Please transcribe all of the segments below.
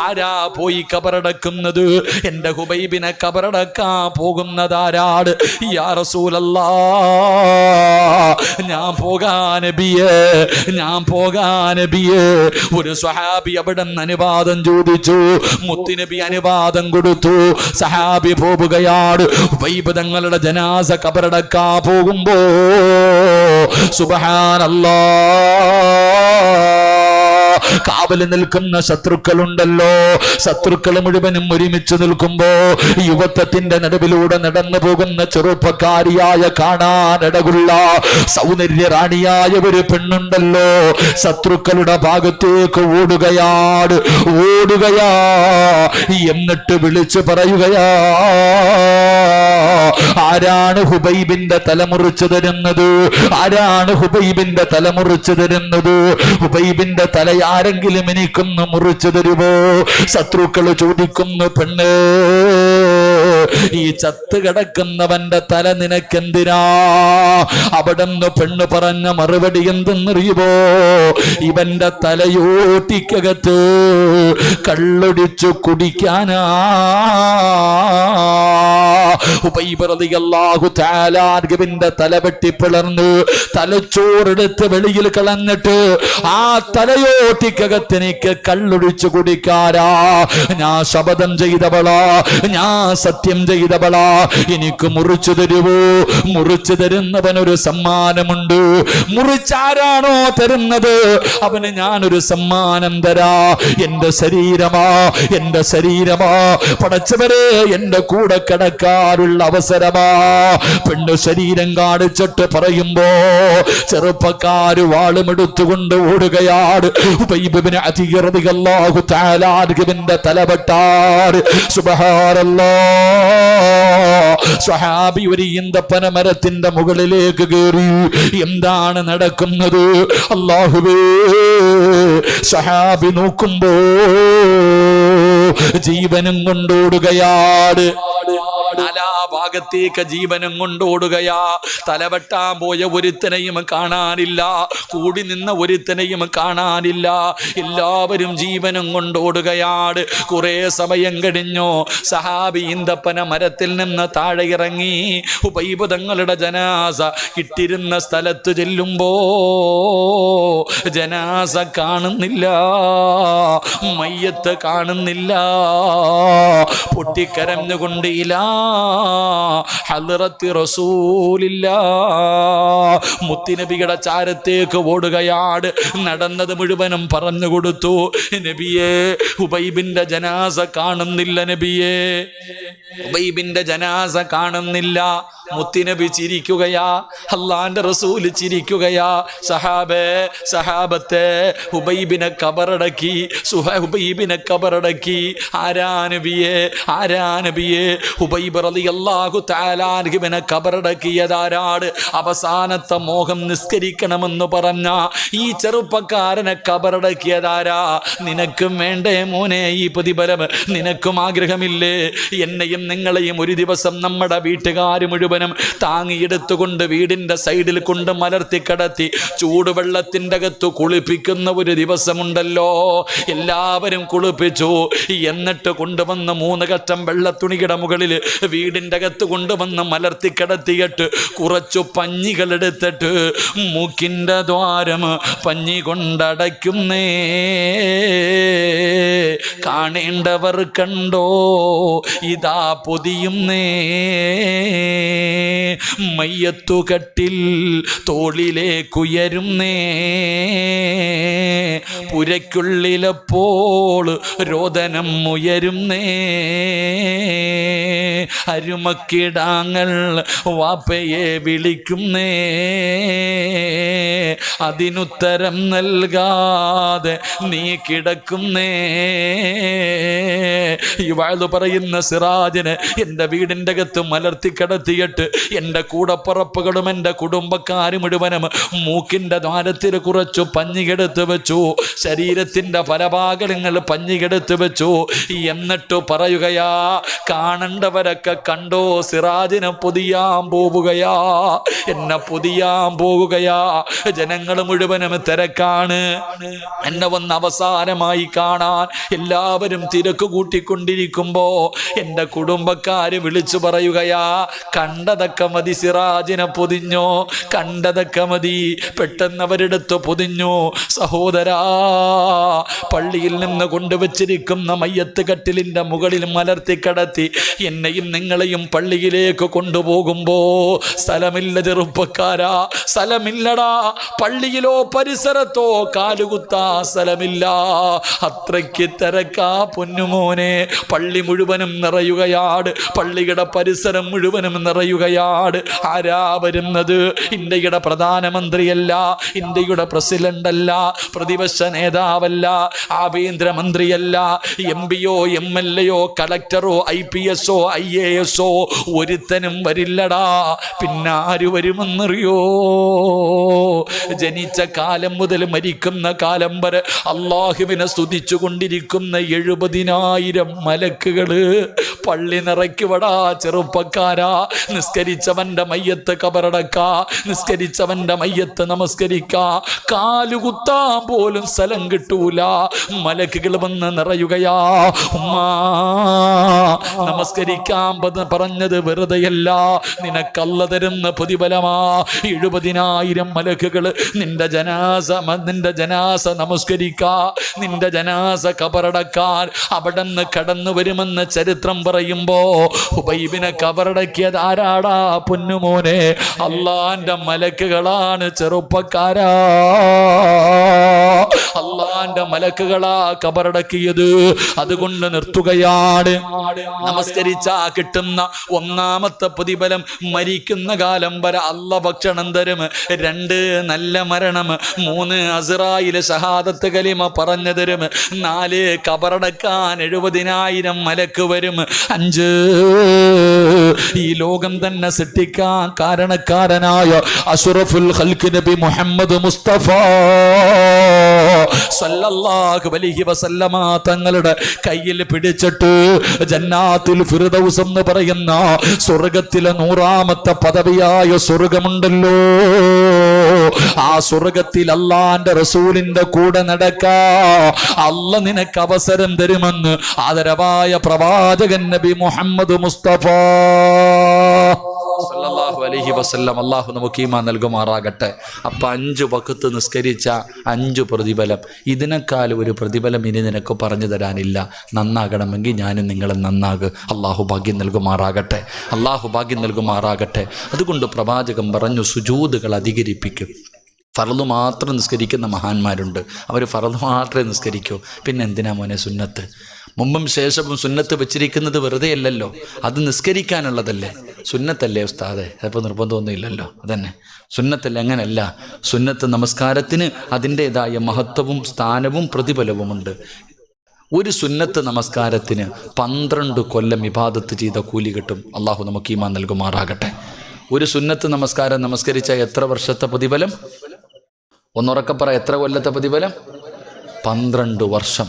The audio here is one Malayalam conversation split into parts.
ആരാ പോയി കബറടക്കുന്നത്? എന്റെ ഹുബൈബിനെ കബറടക്കാൻ പോകുന്നതാരാട്? യാ റസൂലല്ലാഹ്, ഞാൻ പോകാൻ നബിയേ, ഞാൻ പോകാൻ നബിയേ. ഒരു സ്വഹാബി അവിടെ നിന്ന് അനുവാദം ചോദിച്ചു. മുത്തുനബി അനുവാദം കൊടുത്തു. സഹാബി പോവുകയാണ്. ഹുബൈബ് തങ്ങളുടെ ജനാസ കബറടക്കാൻ പോകുമ്പോ സുബ്ഹാനല്ലാഹ്, കാവല് നിൽക്കുന്ന ശത്രുക്കളുണ്ടല്ലോ, ശത്രുക്കൾ മുഴുവനും ഒരുമിച്ച് നിൽക്കുമ്പോ യുവത്വത്തിന്റെ നടുവിലൂടെ നടന്നു പോകുന്ന ചെറുപ്പക്കാരിയായ കാണാനിടകുള്ള സൗന്ദര്യ റാണിയായ ഒരു പെണ്ണുണ്ടല്ലോ, ശത്രുക്കളുടെ ഭാഗത്തേക്ക് ഓടുകയാണ്, ഓടുകയാ. എന്നിട്ട് വിളിച്ചു പറയുകയാ, ആരാണ് ഹുബൈബിന്റെ തലമുറിച്ചു തരുന്നത്? ആരാണ് ഹുബൈബിന്റെ തലമുറിച്ചു തരുന്നത്? ഹുബൈബിന്റെ തല ആരെങ്കിലും എനിക്കൊന്ന് മുറിച്ചു തരുമോ? ശത്രുക്കൾ ചോദിക്കുന്നു, പെണ്ണ്, ഈ ചത്ത് കിടക്കുന്നവന്റെ തല നിനക്കെന്തിനാ? അവിടെന്ന് പെണ്ണ് പറഞ്ഞ മറുപടി എന്തെന്നറിയുമോ? ഇവന്റെ തലയോട്ടിക്കകത്ത് കള്ളൊടിച്ചു കുടിക്കാനാ. ഹുബൈബ് റളിയല്ലാഹു തആല അൻഹുവിന്റെ തല വെട്ടിപ്പിളർന്നു, തലച്ചോറെടുത്ത് വെളിയിൽ കളഞ്ഞിട്ട് ആ തലയോട്ടിക്കകത്ത് എനിക്ക് കള്ളൊഴിച്ചു കുടിക്കാരാ. ഞാൻ ശപഥം ചെയ്തവളാ, ഞാൻ സത്യം ചെയ്തവളാ, എനിക്ക് മുറിച്ചു തരുവോ? മുറിച്ചു തരുന്നവനൊരു സമ്മാനമുണ്ട്. മുറിച്ചാരാണോ തരുന്നത് അവന് ഞാനൊരു സമ്മാനം തരാ. എന്റെ ശരീരമാ, എന്റെ ശരീരമാ, പടച്ചവരെ എന്റെ കൂടെ കിടക്കാറുള്ള അവസരമാ. പെണ്ണ് ശരീരം കാണിച്ചിട്ട് പറയുമ്പോ ചെറുപ്പക്കാര് വാളുമെടുത്തുകൊണ്ട് ഓടുകയാണ്. ഹുബൈബ് ഇബ്നു അദീ റളിയല്ലാഹു തആല അൻഹുവിന്റെ തലവെട്ടാറ്. സുബ്ഹാനല്ലാഹ്, സ്വഹാബി ഒരു ഈന്തപ്പന മരത്തിന്റെ മുകളിലേക്ക് കയറി. എന്താണ് നടക്കുന്നത്? അല്ലാഹുവേ, സ്വഹാബി നോക്കുമ്പോ ജീവനും കൊണ്ടോടുകയാണ്. നാലാ ഭാഗത്തേക്ക് ജീവനും കൊണ്ടോടുകയാ. തലവെട്ടാൻ പോയ ഒരുത്തനെയും കാണാനില്ല, കൂടി നിന്ന ഒരുത്തനെയും കാണാനില്ല. എല്ലാവരും ജീവനും കൊണ്ടോടുകയാണ്. കുറെ സമയം കഴിഞ്ഞു. സഹാബി ഈന്തപ്പന മരത്തിൽ നിന്ന് താഴെ ഇറങ്ങി ഹുബൈബ് തങ്ങളുടെ ജനാസ ഇട്ടിരുന്ന സ്ഥലത്ത് ചെല്ലുമ്പോ ജനാസ കാണുന്നില്ല, മയ്യത്ത് കാണുന്നില്ല. പൊട്ടിക്കരഞ്ഞുകൊണ്ട് ഇലാ ഹദ്റത്തി റസൂലില്ലാഹ്, മുത്തുനബിയുടെ ചാരത്തേക്ക് ഓടുകയാണ്. നടന്നത് മുഴുവനും പറഞ്ഞു കൊടുത്തു. നബിയേ, ഹുബൈബിന്റെ ജനാസ കാണുന്നില്ല നബിയേ, ഹുബൈബിന്റെ ജനാസ കാണുന്നില്ല. മുത്തുനബി ചിരിക്കുകയാ, അല്ലാഹുവിന്റെ റസൂല് ചിരിക്കുകയാ. സഹാബേ, സഹാബത്തെ, ഹുബൈബിനെ കബറടക്കി, ഹുബൈബിനെ കബറടക്കി. ആരാ നബിയേ, ആരാ നബിയേ? ഹുബൈബ് റളിയല്ലാഹു തആല അൻഹുവിനെ കബറടക്കിയതാരാണ്? അവസാനത്തെ മോഹം നിസ്കരിക്കണമെന്ന് പറഞ്ഞ ഈ ചെറുപ്പക്കാരനെ കബറടക്കിയതാരാ? നിനക്കും വേണ്ടേ മോനെ ഈ പ്രതിഫലം? നിനക്കും ആഗ്രഹമില്ലേ? എന്നെയും നിങ്ങളെയും ഒരു ദിവസം നമ്മുടെ വീട്ടുകാർ മുഴുവനും താങ്ങിയെടുത്തുകൊണ്ട് വീടിന്റെ സൈഡിൽ കൊണ്ട് മലർത്തി കിടത്തി ചൂടുവെള്ളത്തിൻ്റെ അകത്ത് കുളിപ്പിക്കുന്ന ഒരു ദിവസമുണ്ടല്ലോ. എല്ലാവരും കുളിപ്പിച്ചു. എന്നിട്ട് കൊണ്ടുവന്ന് 3 കറ്റം വെള്ളത്തുണിയുടെ മുകളിൽ വീടിൻ്റെ അകത്ത് കൊണ്ടുവന്ന് മലർത്തി കിടത്തിയിട്ട് കുറച്ചു പഞ്ഞികൾ എടുത്തിട്ട് മൂക്കിൻ്റെ ദ്വാരം പഞ്ഞി കൊണ്ടടയ്ക്കുന്നേ. കാണേണ്ടവർ കണ്ടോ, ഇതാ പൊതിയുന്നേ. മയ്യത്തുകട്ടിൽ തോളിലേക്കുയരുന്നേ. പുരയ്ക്കുള്ളിലപ്പോൾ രോദനം ഉയരുന്നേ. അരുമക്കിടാങ്ങൾ വാപ്പയെ വിളിക്കുന്നേ. അതിനുത്തരം നൽകാതെ നീ കിടക്കുന്നേ. ഈ വഅദ് പറയുന്ന സിറാജിനെ എൻ്റെ വീടിൻ്റെ അകത്ത് മലർത്തി കിടത്തിയിട്ട് എൻ്റെ കൂടപ്പുറപ്പുകളും എൻ്റെ കുടുംബക്കാരും മുഴുവനും മൂക്കിൻ്റെ ദ്വാരത്തിൽ കുറച്ചു പഞ്ഞികെടുത്ത് വെച്ചു, ശരീരത്തിൻ്റെ പല ഭാഗങ്ങൾ പഞ്ഞികെടുത്ത് വെച്ചു. എന്നിട്ട് പറയുകയാ, കാണേണ്ടവരൊക്കെ കണ്ടോ, സിറാജിനെ പൊതിയാൻ പോവുകയാ, എന്നെ പൊതിയാൻ പോവുകയാ. ജനങ്ങൾ മുഴുവനും തിരക്കാണ്, എന്നെ വന്ന് അവസാനമായി കാണാൻ എല്ലാവരും തിരക്ക് കൂട്ടിക്കൊണ്ടിരിക്കുമ്പോ എൻ്റെ കുടുംബക്കാര് വിളിച്ചു പറയുകയാ, കണ്ടതൊക്കെ മതി, സിറാജിനെ പൊതിഞ്ഞോ, കണ്ടതൊക്കെ മതി. പെട്ടെന്ന് അവരെടുത്ത് പൊതിഞ്ഞു. സഹോദരാ, പള്ളിയിൽ നിന്ന് കൊണ്ടുവച്ചിരിക്കുന്ന മയ്യത്ത് കട്ടിലിൻ്റെ മുകളിൽ മലർത്തി കിടത്തി എന്നെയും നിങ്ങളെയും പള്ളിയിലേക്ക് കൊണ്ടുപോകുമ്പോ സ്ഥലമില്ല ചെറുപ്പക്കാരാ, സ്ഥലമില്ലടാ. പള്ളിയിലോ പരിസരത്തോ കാലുകുത്താ സ്ഥലമില്ല, അത്രയ്ക്ക് തിരക്കാ പൊന്നുമോനെ. പള്ളി മുഴുവനും നിറയുകയാണ്, പള്ളിയുടെ പരിസരം മുഴുവനും നിറയുകയാണ്. ആരാ വരുന്നത്? ഇന്ത്യയുടെ പ്രധാനമന്ത്രിയല്ല, ഇന്ത്യയുടെ പ്രസിഡന്റ് അല്ല, പ്രതിപക്ഷ നേതാവല്ല, ആഭ്യന്തരമന്ത്രിയല്ല, MP-യോ MLA-യോ കളക്ടറോ IPS-ഓ IAS-ഓ ഒരുത്തനും വരില്ലടാ. പിന്നെ ആര് വരുമെന്നറിയോ? ജനിച്ച കാലം മുതൽ മരിക്കുന്ന കാലം വരെ അള്ളാഹുവിനെ സ്തുതിച്ചു കൊണ്ടിരിക്കുന്ന 70,000 മലക്കുകള് പള്ളി നിറയ്ക്കുവടാ ചെറുപ്പക്കാരാ. നിസ്കരിച്ചവന്റെ മയ്യത്ത് കബറടക്ക, നിസ്കരിച്ചവന്റെ മയ്യത്ത് നമസ്കരിക്ക, കാലുകുത്താൻ പോലും സ്ഥലം കിട്ടൂല. മലക്കുകൾ വന്ന് നിറയുകയാ. ഉമ്മാ, നമസ്കരിക്കാൻ പറഞ്ഞത് വെറുതെയല്ല, നിനക്കല്ല തരുന്ന പ്രതിഫലമാ. 70,000 മലക്കുകൾ നിന്റെ ജനാസ നമസ്കരിക്കാ, നിന്റെ ജനാസ കബറടക്കാൻ അവിടെ നിന്ന് കടന്നു വരുമെന്ന് ചരിത്രം പറയുമ്പോ ഹുബൈബിനെ കബറടക്കിയത് ആരാടാ പൊന്നുമോനെ? അള്ളാന്റെ മലക്കുകളാണ് ചെറുപ്പക്കാരാ, അള്ളാന്റെ മലക്കുകളാ കബറടക്കിയത്. അതുകൊണ്ട് നിർത്തുകയാണ്. നമസ്കരിച്ചാ കിട്ടുന്ന ഒന്നാമത്തെ പ്രതിഫലം മരിക്കുന്ന കാലം വരെ അല്ല ഭക്ഷണം തരും. 2 നല്ല മരണം, 3 അസ്റായിൽ ഷഹാദത്ത് കലിമ പറഞ്ഞു തരും, 4 കബറടക്കാൻ 70,000 മലക്ക് വരും, 5 ഈ ലോകം തന്നെ സൃഷ്ടിക്കാൻ കാരണക്കാരനായ അഷ്റഫുൽ ഖൽഖ് നബി മുഹമ്മദ് മുസ്തഫ സല്ലല്ലാഹു അലൈഹി വസല്ലമ തങ്ങളുടെ കയ്യിൽ പിടിച്ചിട്ട് ജന്നാത്തുൽ ഫിർദൗസ് എന്ന് പറയുന്ന സ്വർഗത്തിലെ 100ാമത്തെ പദവിയായ സ്വർഗമുണ്ടല്ലോ, ആ സ്വർഗത്തിൽ അള്ളാന്റെ റസൂലിന്റെ കൂടെ നടക്കാ അല്ല നിനക്ക് അവസരം തരുമെന്ന് ആദരവായ പ്രവാചകൻ നബി മുഹമ്മദ് മുസ്തഫ സല്ലല്ലാഹു അലൈഹി വസല്ലം. അള്ളാഹു നമുക്ക് ഈമാൻ നൽകുമാറാകട്ടെ. അപ്പൊ 5 വഖത്ത് നിസ്കരിച്ച 5 പ്രതിഫലം, ഇതിനേക്കാൾ ഒരു പ്രതിഫലം ഇനി നിനക്ക് പറഞ്ഞു തരാനില്ല. നന്നാകണമെങ്കിൽ ഞാനും നിങ്ങളും നന്നാകുക. അള്ളാഹു ഭാഗ്യം നൽകുമാറാകട്ടെ, അള്ളാഹു ഭാഗ്യം നൽകുമാറാകട്ടെ. അതുകൊണ്ട് പ്രവാചകൻ പറഞ്ഞു, സുജൂദുകൾ അധികരിപ്പിക്കും. ഫർള് മാത്രം നിസ്കരിക്കുന്ന മഹാന്മാരുണ്ട്, അവർ ഫർള് മാത്രമേ നിസ്കരിക്കൂ. പിന്നെ എന്തിനാ മോനെ സുന്നത്ത്? മുമ്പും ശേഷവും സുന്നത്ത് വെച്ചിരിക്കുന്നത് വെറുതെ അല്ലല്ലോ, അത് നിസ്കരിക്കാനുള്ളതല്ലേ. സുന്നത്തല്ലേ ഉസ്താദെ? അതിപ്പോൾ നിർബന്ധമൊന്നുമില്ലല്ലോ, അതന്നെ സുന്നത്തല്ലേ? അങ്ങനല്ല, സുന്നത്ത് നമസ്കാരത്തിന് അതിൻ്റെതായ മഹത്വവും സ്ഥാനവും പ്രതിഫലവുമുണ്ട്. ഒരു സുന്നത്ത് നമസ്കാരത്തിന് 12 കൊല്ലം ഇബാദത്ത് ചെയ്ത കൂലി കിട്ടും. അള്ളാഹു നമുക്ക് ഈമാൻ നൽകുമാറാകട്ടെ. ഒരു സുന്നത്ത് നമസ്കാരം നമസ്കരിച്ച എത്ര വർഷത്തെ പ്രതിഫലം? ഒന്നുറക്കെ പറ, എത്ര കൊല്ലത്തെ പ്രതിഫലം? 12 വർഷം.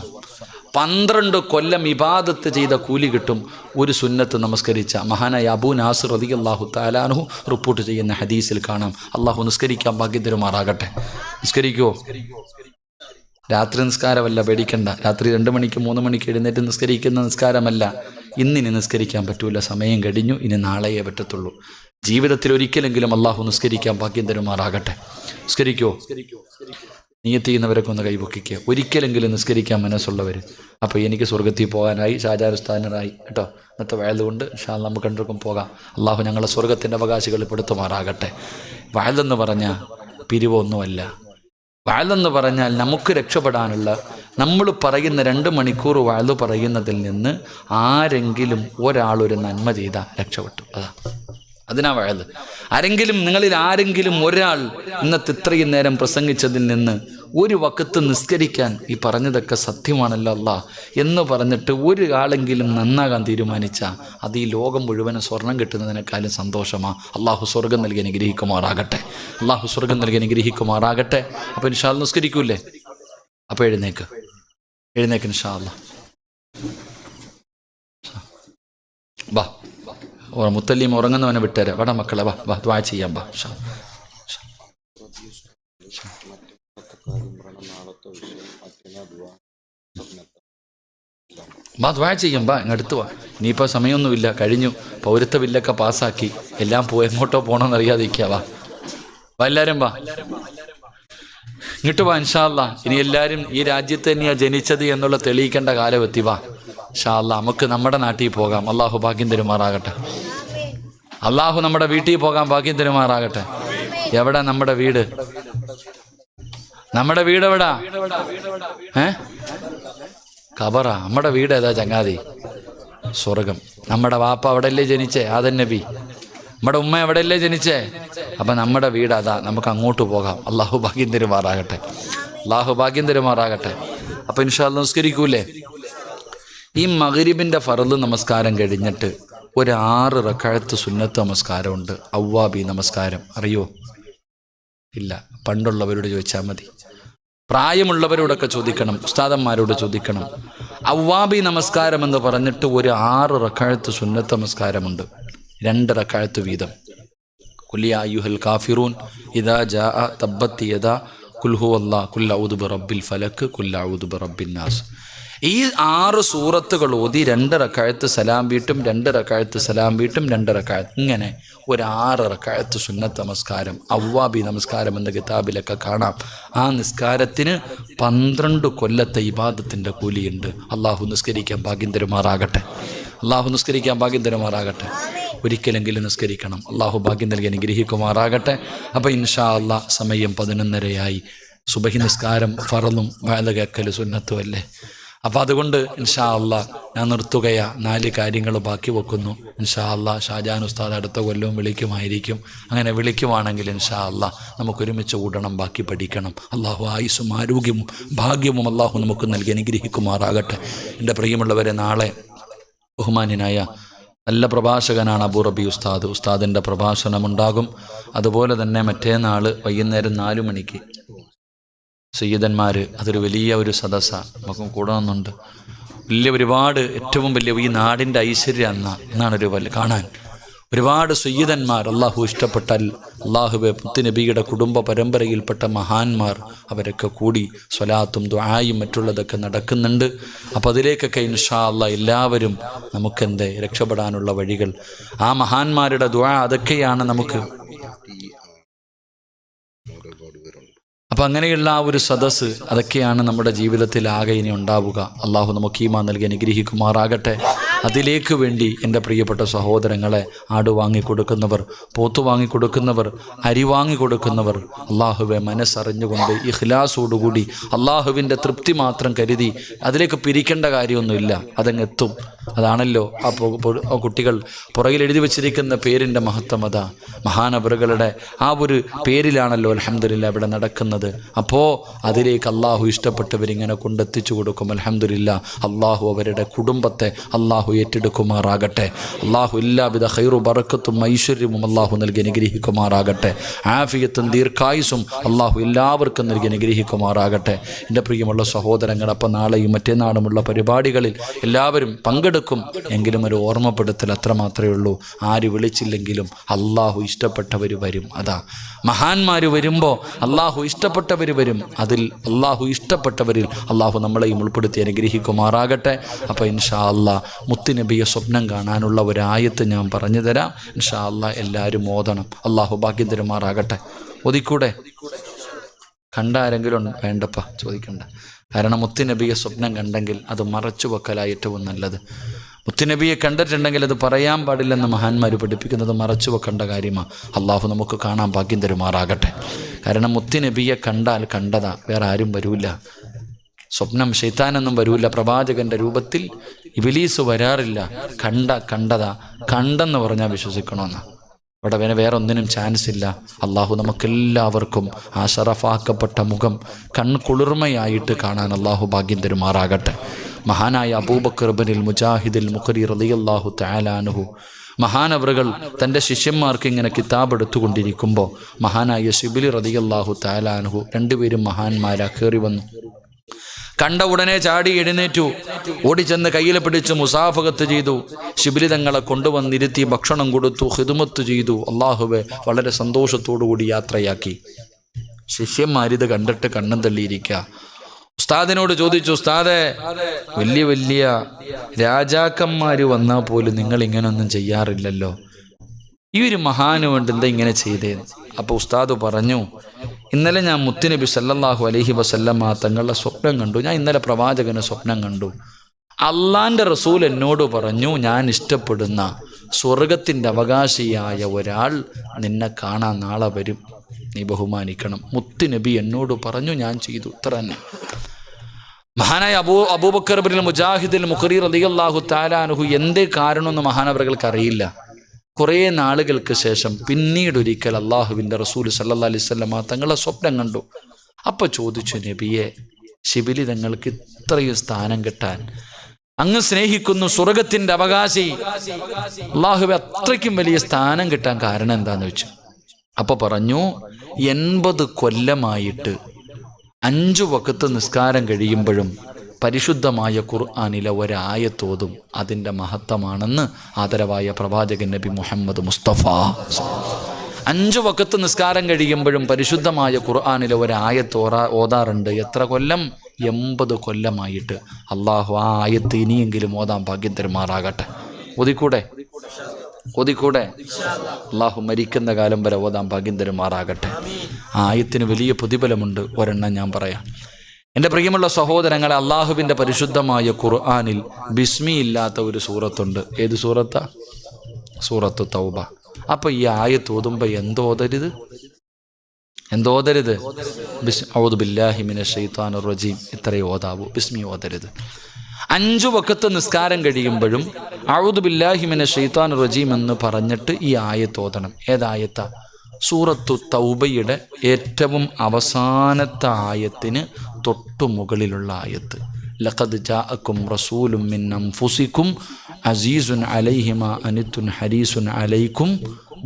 12 കൊല്ലം ഇബാദത്ത് ചെയ്ത കൂലി കിട്ടും ഒരു സുന്നത്ത് നമസ്കരിച്ച. മഹാനായ അബൂ നാസിർ റളിയല്ലാഹു തആല അൻഹു റിപ്പോർട്ട് ചെയ്യുന്ന ഹദീസിൽ കാണാം. അള്ളാഹു നിസ്കരിക്കാൻ ഭാഗ്യം തരുമാറാകട്ടെ. നിസ്കരിക്കുവോ? രാത്രി നിസ്കാരമല്ല, പേടിക്കണ്ട. രാത്രി 2 മണിക്ക് 3 മണിക്ക് എഴുന്നേറ്റ് നിസ്കരിക്കുന്ന നിസ്കാരമല്ല. ഇന്നിനി നിസ്കരിക്കാൻ പറ്റൂല, സമയം കഴിഞ്ഞു, ഇനി നാളെയേ പറ്റത്തുള്ളൂ. ജീവിതത്തിൽ ഒരിക്കലെങ്കിലും അള്ളാഹു നിസ്കരിക്കാൻ ഭാഗ്യം തരുമാറാകട്ടെ. നിസ്കരിക്കുവോ? നിയത്ത് ചെയ്യുന്നവരൊക്കെ ഒന്ന് കൈപൊക്കിക്കുക. ഒരിക്കലെങ്കിലും നിസ്കരിക്കാൻ മനസ്സുള്ളവർ. അപ്പോൾ എനിക്ക് സ്വർഗത്തിൽ പോകാനായി, ഷാജാറുസ്ഥാനറായി കേട്ടോ. ഇന്നത്തെ വയലുകൊണ്ട് ഇൻഷാ അല്ലാഹ് നമുക്ക് കണ്ടിരിക്കും പോകാം. അള്ളാഹു ഞങ്ങളെ സ്വർഗത്തിൻ്റെ അവകാശികൾ പെടുത്തുമാറാകട്ടെ. വയലെന്ന് പറഞ്ഞാൽ പിരിവൊന്നുമല്ല. വയലെന്ന് പറഞ്ഞാൽ നമുക്ക് രക്ഷപ്പെടാനുള്ള, നമ്മൾ പറയുന്ന 2 മണിക്കൂർ വയല് പറയുന്നതിൽ നിന്ന് ആരെങ്കിലും ഒരാളൊരു നന്മ ചെയ്താൽ രക്ഷപ്പെട്ടു. അതിനാ വയല്. ആരെങ്കിലും, നിങ്ങളിൽ ആരെങ്കിലും ഒരാൾ ഇന്നത്തെ ഇത്രയും നേരം പ്രസംഗിച്ചതിൽ നിന്ന് ഒരു വക്കത്ത് നിസ്കരിക്കാൻ ഈ പറഞ്ഞതൊക്കെ സത്യമാണല്ലോ അല്ലാ എന്ന് പറഞ്ഞിട്ട് ഒരാളെങ്കിലും നന്നാകാൻ തീരുമാനിച്ചാൽ അത് ഈ ലോകം മുഴുവനും സ്വർണം കിട്ടുന്നതിനേക്കാളും സന്തോഷമാണ്. അള്ളാഹു സ്വർഗം നൽകി അനുഗ്രഹിക്കുമാറാകട്ടെ. അള്ളാഹു സ്വർഗം നൽകി അനുഗ്രഹിക്കുമാറാകട്ടെ. അപ്പോൾ ഇൻഷാ അല്ലാഹ് നിസ്കരിക്കൂലേ? അപ്പോൾ എഴുന്നേക്ക് ഇൻഷാ അല്ലാഹ്. വാ, മുത്തല്ലിയും ഉറങ്ങുന്നവനെ വിട്ടേരെ. വാടാ മക്കളെ, വാ ദുആ ചെയ്യാം. വാ ദുആ ചെയ്യാം. വാ ഇങ്ങടുത്ത് വാ. ഇനിയിപ്പോൾ സമയമൊന്നുമില്ല, കഴിഞ്ഞു. പൗരത്വ ബില്ലൊക്കെ പാസ്സാക്കി, എല്ലാം എങ്ങോട്ടോ പോകണമെന്നറിയാതിരിക്കുക. വാ എല്ലാവരും വാ, ഇങ്ങോട്ട് വാ. ഇൻഷാ അല്ലാഹ് ഇനി എല്ലാവരും ഈ രാജ്യത്ത് തന്നെയാണ് ജനിച്ചത് എന്നുള്ള തെളിയിക്കേണ്ട കാലമെത്തി. വാ ഇൻഷാ അല്ലാഹ് നമുക്ക് നമ്മുടെ നാട്ടിൽ പോകാം. അള്ളാഹു ഭാഗ്യം തരുമാറാകട്ടെ. അള്ളാഹു നമ്മുടെ വീട്ടിൽ പോകാൻ ഭാഗ്യം തരുമാറാകട്ടെ. എവിടെ നമ്മുടെ വീട്? നമ്മുടെ വീട് എവിടാ? ഖബറാ. നമ്മുടെ വീട് ഏതാ ചങ്ങാതി? സ്വർഗം. നമ്മുടെ വാപ്പ അവിടെയല്ലേ ജനിച്ചേ? ആദൻ നബി. നമ്മുടെ ഉമ്മ എവിടെയല്ലേ ജനിച്ചേ? അപ്പം നമ്മുടെ വീട് അതാ. നമുക്ക് അങ്ങോട്ട് പോകാം. അള്ളാഹു ഭാഗ്യം തരുമാറാകട്ടെ. അള്ളാഹു ഭാഗ്യം തരുമാറാകട്ടെ. അപ്പം ഇൻഷാ അല്ലാഹ് നിസ്കരിക്കൂലേ? ഈ മഗ്രിബിൻ്റെ ഫർള് നമസ്കാരം കഴിഞ്ഞിട്ട് ഒരു 6 റക്അത്ത് സുന്നത്ത് നമസ്കാരമുണ്ട്. അവ്വാബി നമസ്കാരം അറിയോ? ഇല്ല. പണ്ടുള്ളവരോട് ചോദിച്ചാൽ മതി. പ്രായമുള്ളവരോടൊക്കെ ചോദിക്കണം, ഉസ്താദന്മാരോട് ചോദിക്കണം. അവ്വാബി നമസ്കാരം എന്ന് പറഞ്ഞിട്ട് ഒരു 6 റക്അത്ത് സുന്നത്ത് നമസ്കാരമുണ്ട്. 2 റക്അത്ത് വീതം. ഖുൽ യാ അയ്യുഹൽ കാഫിറൂൻ ഇദാ ജാഅ തബ്ബത് യദാ ഖുൽ ഹുവല്ലാഹ് ഖുൽ അഊദു ബിറബ്ബിൽ ഫലക് ഖുൽ അഊദു ബിറബ്ബിൻ നാസ്. ഈ 6 സൂറത്തുകൾ ഓതി 2 റക്അത്ത് സലാം വീട്ടും, 2 റക്അത്ത് സലാം വീട്ടും, 2 റക്അത്ത്, ഇങ്ങനെ ഒരു 6 റക്അത്ത് സുന്നത്ത് നമസ്കാരം. അവ്വാബി നമസ്കാരം എന്ന കിതാബിലൊക്കെ കാണാം. ആ നിസ്കാരത്തിന് 12 കൊല്ലത്തെ ഇബാദത്തിൻ്റെ കൂലിയുണ്ട്. അള്ളാഹു നിസ്കരിക്കാൻ ഭാഗ്യം തരുമാറാകട്ടെ. അള്ളാഹു നിസ്കരിക്കാൻ ഭാഗ്യം തരുമാറാകട്ടെ. ഒരിക്കലെങ്കിലും നിസ്കരിക്കണം. അള്ളാഹു ഭാഗ്യം നൽകി അനുഗ്രഹിക്കുമാറാകട്ടെ. അപ്പോൾ ഇൻഷാ അല്ലാഹ് സമയം 11:30 സുബഹി നിസ്കാരം ഫറളും വഅദ കേൾക്കൽ സുന്നത്തും അല്ലേ? അപ്പോൾ അതുകൊണ്ട് ഇൻഷാ അല്ലാഹ് ഞാൻ നിർത്തുകയാ. 4 കാര്യങ്ങൾ ബാക്കി വെക്കുന്നു. ഇൻഷാ അല്ലാഹ് ഷാജാൻ ഉസ്താദ് അടുത്ത കൊല്ലവും വിളിക്കുമായിരിക്കും. അങ്ങനെ വിളിക്കുവാണെങ്കിൽ ഇൻഷാ അല്ലാഹ് നമുക്കൊരുമിച്ച് കൂടണം, ബാക്കി പഠിക്കണം. അള്ളാഹു ആയുസ്സും ആരോഗ്യവും ഭാഗ്യവും അള്ളാഹു നമുക്ക് നൽകി അനുഗ്രഹിക്കുമാറാകട്ടെ. എൻ്റെ പ്രിയമുള്ളവരെ, നാളെ ബഹുമാന്യനായ നല്ല പ്രഭാഷകനാണ് അബൂ റബി ഉസ്താദ്. ഉസ്താദിൻ്റെ പ്രഭാഷണമുണ്ടാകും. അതുപോലെ തന്നെ മറ്റേനാൾ വൈകുന്നേരം 4 മണിക്ക് സയ്യിദന്മാർ, അതൊരു വലിയ ഒരു സദസ്സാണ്. നമുക്ക് കൂടണമെന്നുണ്ട്. ഒരുപാട് ഏറ്റവും വലിയ ഈ നാടിൻ്റെ ഐശ്വര്യം എന്നാണ് കാണാൻ ഒരുപാട് സയ്യിദന്മാർ. അള്ളാഹു ഇഷ്ടപ്പെട്ടാൽ അള്ളാഹുവെ മുത്തുനബിയുടെ കുടുംബ പരമ്പരയിൽപ്പെട്ട മഹാന്മാർ അവരൊക്കെ കൂടി സ്വലാത്തും ദുആയും മറ്റുള്ളതൊക്കെ നടക്കുന്നുണ്ട്. അപ്പോൾ അതിലേക്കൊക്കെ ഇൻഷാ അല്ലാഹ് എല്ലാവരും നമുക്കെന്ത് രക്ഷപ്പെടാനുള്ള വഴികൾ, ആ മഹാന്മാരുടെ ദുആ, അതൊക്കെയാണ് നമുക്ക്. അപ്പം അങ്ങനെയുള്ള ആ ഒരു സദസ്സ്, അതൊക്കെയാണ് നമ്മുടെ ജീവിതത്തിൽ ആകെ ഇനി ഉണ്ടാവുക. അള്ളാഹു നമുക്ക് ഈമാൻ നൽകി അനുഗ്രഹിക്കുമാറാകട്ടെ. അതിലേക്ക് വേണ്ടി എൻ്റെ പ്രിയപ്പെട്ട സഹോദരങ്ങളെ, ആട് വാങ്ങിക്കൊടുക്കുന്നവർ, പോത്ത് വാങ്ങിക്കൊടുക്കുന്നവർ, അരി വാങ്ങിക്കൊടുക്കുന്നവർ, അള്ളാഹുവെ മനസ്സറിഞ്ഞുകൊണ്ട് ഇഖ്ലാസോടുകൂടി അള്ളാഹുവിൻ്റെ തൃപ്തി മാത്രം കരുതി അതിലേക്ക് പിരിക്കേണ്ട കാര്യമൊന്നുമില്ല. അതങ്ങെത്തും. അതാണല്ലോ ആ കുട്ടികൾ പുറകിൽ എഴുതി വച്ചിരിക്കുന്ന പേരിൻ്റെ മഹത്വം. അതാ മഹാനവറുകളുടെ ആ ഒരു പേരിലാണല്ലോ അൽഹംദുലില്ലാ ഇവിടെ നടക്കുന്നത്. അപ്പോൾ അതിലേക്ക് അള്ളാഹു ഇഷ്ടപ്പെട്ടവരിങ്ങനെ കൊണ്ടെത്തിച്ചു കൊടുക്കും. അൽഹംദുലില്ലാ, അള്ളാഹു അവരുടെ കുടുംബത്തെ അള്ളാഹു ഏറ്റെടുക്കുമാറാകട്ടെ. അള്ളാഹു എല്ലാവിധ ഖൈറു ബറക്കത്തും ഐശ്വര്യവും അള്ളാഹു നൽകി അനുഗ്രഹിക്കുമാറാകട്ടെ. ആഫിയത്തും ദീർഘായുസും അള്ളാഹു എല്ലാവർക്കും നൽകി അനുഗ്രഹിക്കുമാറാകട്ടെ. എൻ്റെ പ്രിയമുള്ള സഹോദരങ്ങൾ, അപ്പം നാളെയും മറ്റേനാളുമുള്ള പരിപാടികളിൽ എല്ലാവരും പങ്കെടുക്കും. എങ്കിലും ഒരു ഓർമ്മപ്പെടുത്തൽ അത്രമാത്രമേ ഉള്ളൂ. ആര് വിളിച്ചില്ലെങ്കിലും അള്ളാഹു ഇഷ്ടപ്പെട്ടവർ വരും. അതാ മഹാന്മാർ വരുമ്പോൾ അള്ളാഹു ഇഷ്ടപ്പെട്ടവർ വരും. അതിൽ അള്ളാഹു ഇഷ്ടപ്പെട്ടവരിൽ അള്ളാഹു നമ്മളെയും ഉൾപ്പെടുത്തി അനുഗ്രഹിക്കുമാറാകട്ടെ. അപ്പോൾ ഇൻഷാ അല്ലാഹ് മുത്തുനബിയെ സ്വപ്നം കാണാനുള്ള ഒരായത്ത് ഞാൻ പറഞ്ഞു തരാം. ഇൻഷാ അല്ലാഹ് എല്ലാവരും ഓതണം. അള്ളാഹു ഭാഗ്യം തരുമാറാകട്ടെ. ഓതിക്കൂടെ? കണ്ടാരെങ്കിലും വേണ്ടപ്പ ചോദിക്കണ്ട. കാരണം മുത്തുനബിയെ സ്വപ്നം കണ്ടെങ്കിൽ അത് മറച്ചു വെക്കലാണ് ഏറ്റവും നല്ലത്. മുത്തുനബിയെ കണ്ടിട്ടുണ്ടെങ്കിൽ അത് പറയാൻ പാടില്ലെന്ന് മഹാന്മാർ പഠിപ്പിക്കുന്നത് മറച്ചു വെക്കേണ്ട കാര്യമാണ്. അള്ളാഹു നമുക്ക് കാണാൻ ഭാഗ്യം തരുമാറാകട്ടെ. കാരണം മുത്തുനബിയെ കണ്ടാൽ കണ്ടതാ, വേറെ ആരും വരൂല. സ്വപ്നം ശൈത്താനൊന്നും വരൂല. പ്രവാചകന്റെ രൂപത്തിൽ ഇബ്ലീസ് വരാറില്ല. കണ്ടതാ. കണ്ടെന്ന് പറഞ്ഞാൽ വിശ്വസിക്കണമെന്നാ. ഇവിടെ വേറെ ഒന്നിനും ചാൻസ് ഇല്ല. അള്ളാഹു നമുക്കെല്ലാവർക്കും ആ ഷറഫാക്കപ്പെട്ട മുഖം കൺകുളിർമയായിട്ട് കാണാൻ അള്ളാഹു ഭാഗ്യം തരുമാറാകട്ടെ. മഹാനായ അബൂബക്കർ ഇബ്നുൽ മുജാഹിദുൽ മുഖരി റളിയല്ലാഹു തആല അൻഹു മഹാനവറുകൾ തൻ്റെ ശിഷ്യന്മാർക്ക് ഇങ്ങനെ കിതാബ് എടുത്തുകൊണ്ടിരിക്കുമ്പോൾ മഹാനായ ശിബിലി റളിയല്ലാഹു തആല അൻഹു, രണ്ടുപേരും മഹാന്മാരാ, കയറി വന്നു. കണ്ട ഉടനെ ചാടി എഴുന്നേറ്റു, ഓടിച്ചെന്ന് കയ്യിൽ പിടിച്ച് മുസാഫകത്ത് ചെയ്തു. ശിബിലി തങ്ങളെ കൊണ്ടുവന്നിരുത്തി ഭക്ഷണം കൊടുത്തു, ഖിദ്മത്ത് ചെയ്തു. അള്ളാഹുവെ വളരെ സന്തോഷത്തോടുകൂടി യാത്രയാക്കി. ശിഷ്യന്മാരിത് കണ്ടിട്ട് കണ്ണും തള്ളിയിരിക്കുക. ഉസ്താദിനോട് ചോദിച്ചു, ഉസ്താദെ, വലിയ വലിയ രാജാക്കന്മാർ വന്നാൽ പോലും നിങ്ങൾ ഇങ്ങനൊന്നും ചെയ്യാറില്ലല്ലോ, ഈ ഒരു മഹാന് വേണ്ടി എന്താ ഇങ്ങനെ ചെയ്തേന്ന്? അപ്പോൾ ഉസ്താദ് പറഞ്ഞു, ഇന്നലെ ഞാൻ മുത്തുനബി സല്ലല്ലാഹു അലൈഹി വസല്ലമ തങ്ങളുടെ സ്വപ്നം കണ്ടു. ഞാൻ ഇന്നലെ പ്രവാചകന് സ്വപ്നം കണ്ടു. അള്ളാൻ്റെ റസൂൽ എന്നോട് പറഞ്ഞു, ഞാൻ ഇഷ്ടപ്പെടുന്ന സ്വർഗത്തിൻ്റെ അവകാശിയായ ഒരാൾ നിന്നെ കാണാൻ നാളെ വരും, നീ ബഹുമാനിക്കണം. മുത്തുനബി എന്നോട് പറഞ്ഞു, ഞാൻ ചെയ്തു. ഇത്ര തന്നെ. മഹാനായ അബൂബക്കർ ഇബ്നുൽ മുജാഹിദുൽ മുഖരി റളിയല്ലാഹു തആല അൻഹു എന്തേ കാരണമെന്ന് മഹാനവറുകൾക്ക് അറിയില്ല. കുറേ നാളുകൾക്ക് ശേഷം പിന്നീട് ഒരിക്കൽ അള്ളാഹുവിൻ്റെ റസൂൽ സല്ലല്ലാഹു അലൈഹി വസല്ലമ തങ്ങളെ സ്വപ്നം കണ്ടു. അപ്പോൾ ചോദിച്ചു, നബിയെ, ശിബിലി തങ്ങൾക്ക് ഇത്രയും സ്ഥാനം കിട്ടാൻ, അങ്ങ് സ്നേഹിക്കുന്നു സ്വർഗത്തിൻ്റെ അവകാശി അള്ളാഹുവെ അത്രയ്ക്കും വലിയ സ്ഥാനം കിട്ടാൻ കാരണം എന്താന്ന് വെച്ചു. അപ്പോൾ പറഞ്ഞു, 80 കൊല്ലമായിട്ട് 5 വഖത്ത് നിസ്കാരം കഴിയുമ്പോഴും പരിശുദ്ധമായ ഖുർആനിലെ ഒരായത്തോതും അതിൻ്റെ മഹത്വമാണെന്ന് ആദരവായ പ്രവാചകൻ നബി മുഹമ്മദ് മുസ്തഫ. 5 വഖത്ത് നിസ്കാരം കഴിയുമ്പോഴും പരിശുദ്ധമായ ഖുർആനിലെ ഒരായത്ത് ഓതാറുണ്ട്. എത്ര കൊല്ലം? 80 കൊല്ലമായിട്ട്. അള്ളാഹു ആ ആയത്ത് ഇനിയെങ്കിലും ഓതാൻ ഭാഗ്യം തരുമാറാകട്ടെ. ഓതിക്കൂടെ? അള്ളാഹു മരിക്കുന്ന കാലം വരെ ഓതാൻ ഭാഗ്യം തരുമാറാകട്ടെ. ആ ആയത്തിന് വലിയ പ്രതിഫലമുണ്ട്. ഒരെണ്ണം ഞാൻ പറയാം. എൻ്റെ പ്രിയമുള്ള സഹോദരങ്ങളെ, അള്ളാഹുവിൻ്റെ പരിശുദ്ധമായ ഖുർആനിൽ ബിസ്മി ഇല്ലാത്ത ഒരു സൂറത്തുണ്ട്. ഏത് സൂറത്താ? സൂറത്തു തൗബ. അപ്പോൾ ഈ ആയത്ത് ഓതുമ്പോൾ എന്തോതരുത്? ഔദു ബില്ലാഹി മിനശ് ശൈത്വാനിർ റജീം ഇത്രയേ ഓതാവൂ. ബിസ്മി ഓതരുത്. 5 വഖത്ത് നിസ്കാരം കഴിയുമ്പോഴും ഔദു ബില്ലാഹി മിനശ് ശൈത്വാനിർ റജീം എന്ന് പറഞ്ഞിട്ട് ഈ ആയത്ത് ഓതണം. ഏതായത്താ? സൂറത്തു തൗബയുടെ ഏറ്റവും അവസാനത്തെ ആയത്തിന് തൊട്ടു മുകളിലുള്ള ആയത്ത്. ലഖദ് ജാഅക്കും റസൂലും മിൻ അൻഫുസിക്കും അസീസുൻ അലൈഹി മാ അനിത്തുൻ ഹരീസുൻ അലൈക്കും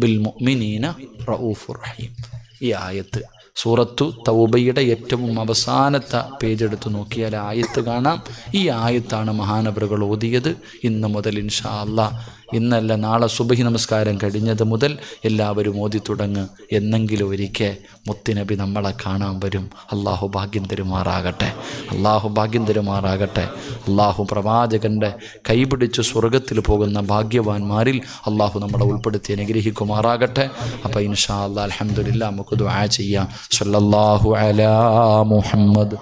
ബിൽ മുഅ്മിനീന റഊഫുർ റഹീം. ഈ ആയത്ത് സൂറത്തു തൗബയുടെ ഏറ്റവും അവസാനത്തെ പേജ് എടുത്ത് നോക്കിയാൽ ആയത്ത് കാണാം. ഈ ആയത്താണ് മഹാനവറുകൾ ഓതിയത്. ഇന്ന് മുതൽ ഇൻഷാ അല്ലാഹ്, ഇന്നല്ല നാളെ സുബഹി നമസ്കാരം കഴിഞ്ഞത് മുതൽ എല്ലാവരും ഓതി തുടങ്ങ്. എന്നെങ്കിലും ഒരിക്കൽ മുത്തുനബി നമ്മളെ കാണാൻ വരും. അള്ളാഹു ഭാഗ്യം തരുമാറാകട്ടെ. അള്ളാഹു പ്രവാചകൻ്റെ കൈപിടിച്ച് സ്വർഗത്തിൽ പോകുന്ന ഭാഗ്യവാന്മാരിൽ അള്ളാഹു നമ്മളെ ഉൾപ്പെടുത്തി അനുഗ്രഹിക്കുമാറാകട്ടെ. അപ്പോൾ ഇൻഷാ അല്ലാഹ് അൽഹംദുലില്ലാഹ് നമുക്ക് ദുആ ചെയ്യാം. സല്ലല്ലാഹു അലാ മുഹമ്മദ്.